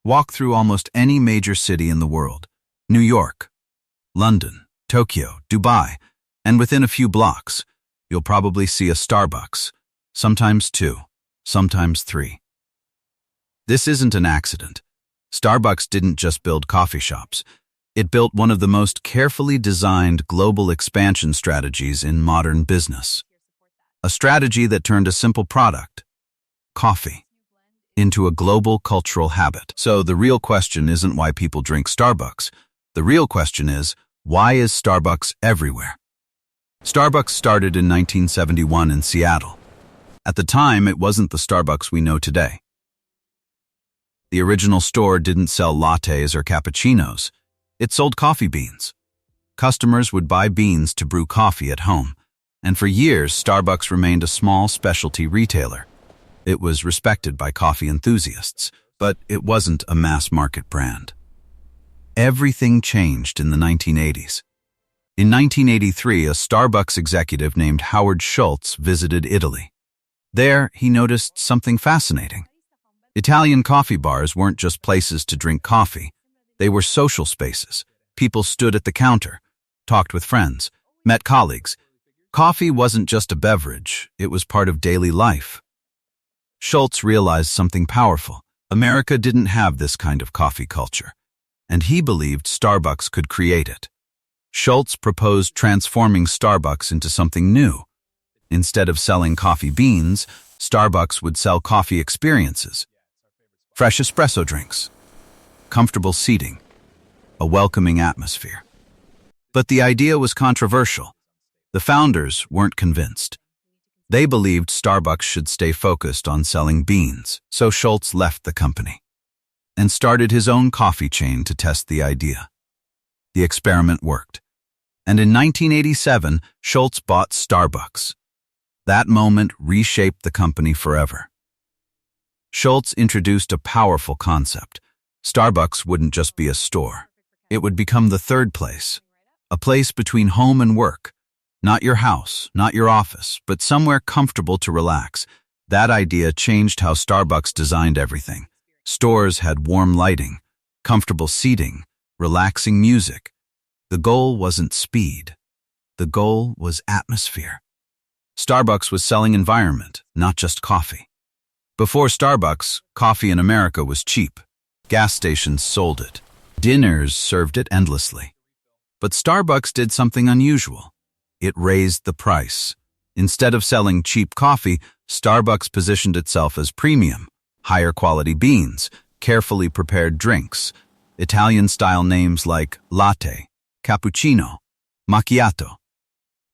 Walk through almost any major city in the world. New York, London, Tokyo, Dubai, and within a few blocks, you'll probably see a Starbucks, sometimes two, sometimes three. This isn't an accident. Starbucks didn't just build coffee shops. It built one of the most carefully designed global expansion strategies in modern business. A strategy that turned a simple product, coffee, into a global cultural habit. So the real question isn't why people drink Starbucks. The real question is, why is Starbucks everywhere? Starbucks started in 1971 in Seattle. At the time, it wasn't the Starbucks we know today. The original store didn't sell lattes or cappuccinos. It sold coffee beans. Customers would buy beans to brew coffee at home. And for years, Starbucks remained a small specialty retailer. It was respected by coffee enthusiasts, but it wasn't a mass-market brand. Everything changed in the 1980s. In 1983, a Starbucks executive named Howard Schultz visited Italy. There, he noticed something fascinating. Italian coffee bars weren't just places to drink coffee. They were social spaces. People stood at the counter, talked with friends, met colleagues. Coffee wasn't just a beverage, it was part of daily life. Schultz realized something powerful. America didn't have this kind of coffee culture, and he believed Starbucks could create it. Schultz proposed transforming Starbucks into something new. Instead of selling coffee beans, Starbucks would sell coffee experiences. Fresh espresso drinks, comfortable seating, a welcoming atmosphere. But the idea was controversial. The founders weren't convinced. They believed Starbucks should stay focused on selling beans, so Schultz left the company and started his own coffee chain to test the idea. The experiment worked, and in 1987, Schultz bought Starbucks. That moment reshaped the company forever. Schultz introduced a powerful concept. Starbucks wouldn't just be a store. It would become the third place, a place between home and work. Not your house, not your office, but somewhere comfortable to relax. That idea changed how Starbucks designed everything. Stores had warm lighting, comfortable seating, relaxing music. The goal wasn't speed. The goal was atmosphere. Starbucks was selling environment, not just coffee. Before Starbucks, coffee in America was cheap. Gas stations sold it. Dinners served it endlessly. But Starbucks did something unusual. It raised the price. Instead of selling cheap coffee, Starbucks positioned itself as premium, higher quality beans, carefully prepared drinks, Italian-style names like latte, cappuccino, macchiato.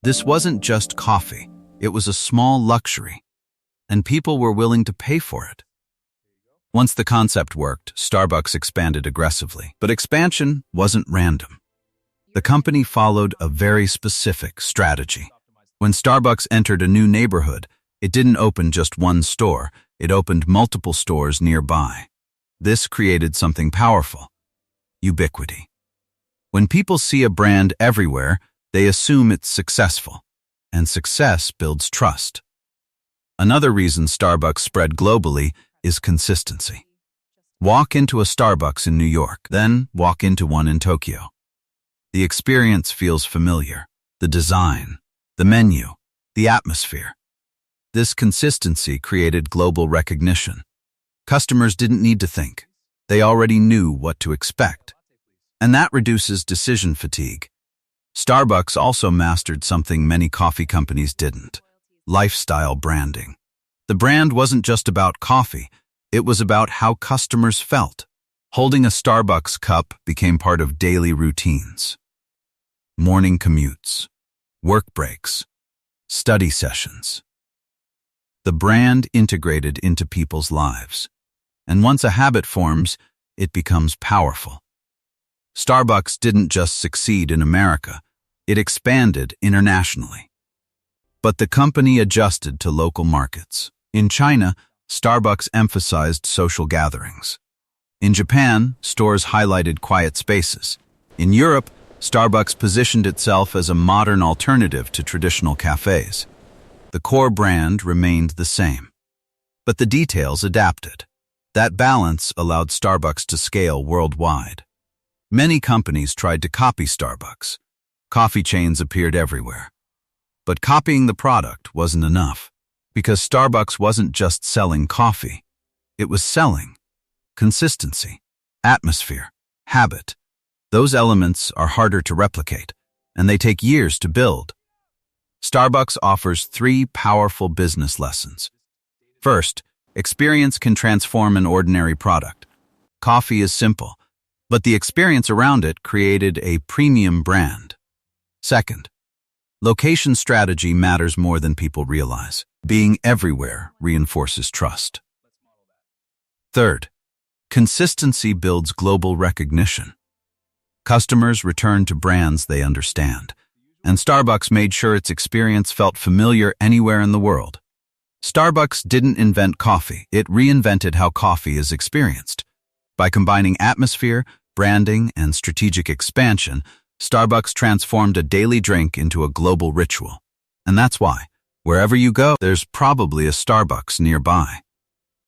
This wasn't just coffee, it was a small luxury, and people were willing to pay for it. Once the concept worked, Starbucks expanded aggressively. But expansion wasn't random. The company followed a very specific strategy. When Starbucks entered a new neighborhood, it didn't open just one store, it opened multiple stores nearby. This created something powerful: ubiquity. When people see a brand everywhere, they assume it's successful, and success builds trust. Another reason Starbucks spread globally is consistency. Walk into a Starbucks in New York, then walk into one in Tokyo. The experience feels familiar. The design, the menu, the atmosphere. This consistency created global recognition. Customers didn't need to think. They already knew what to expect. And that reduces decision fatigue. Starbucks also mastered something many coffee companies didn't: lifestyle branding. The brand wasn't just about coffee, it was about how customers felt. Holding a Starbucks cup became part of daily routines. Morning commutes, work breaks, study sessions. The brand integrated into people's lives, and once a habit forms, it becomes powerful. Starbucks didn't just succeed in America, it expanded internationally. But the company adjusted to local markets. In China, Starbucks emphasized social gatherings. In Japan, stores highlighted quiet spaces. In Europe, Starbucks positioned itself as a modern alternative to traditional cafes. The core brand remained the same, but the details adapted. That balance allowed Starbucks to scale worldwide. Many companies tried to copy Starbucks. Coffee chains appeared everywhere. But copying the product wasn't enough, because Starbucks wasn't just selling coffee. It was selling consistency, atmosphere, habit. Those elements are harder to replicate, and they take years to build. Starbucks offers 3 powerful business lessons. First, experience can transform an ordinary product. Coffee is simple, but the experience around it created a premium brand. Second, location strategy matters more than people realize. Being everywhere reinforces trust. Third, consistency builds global recognition. Customers return to brands they understand, and Starbucks made sure its experience felt familiar anywhere in the world. Starbucks didn't invent coffee, it reinvented how coffee is experienced. By combining atmosphere, branding, and strategic expansion, Starbucks transformed a daily drink into a global ritual. And that's why, wherever you go, there's probably a Starbucks nearby.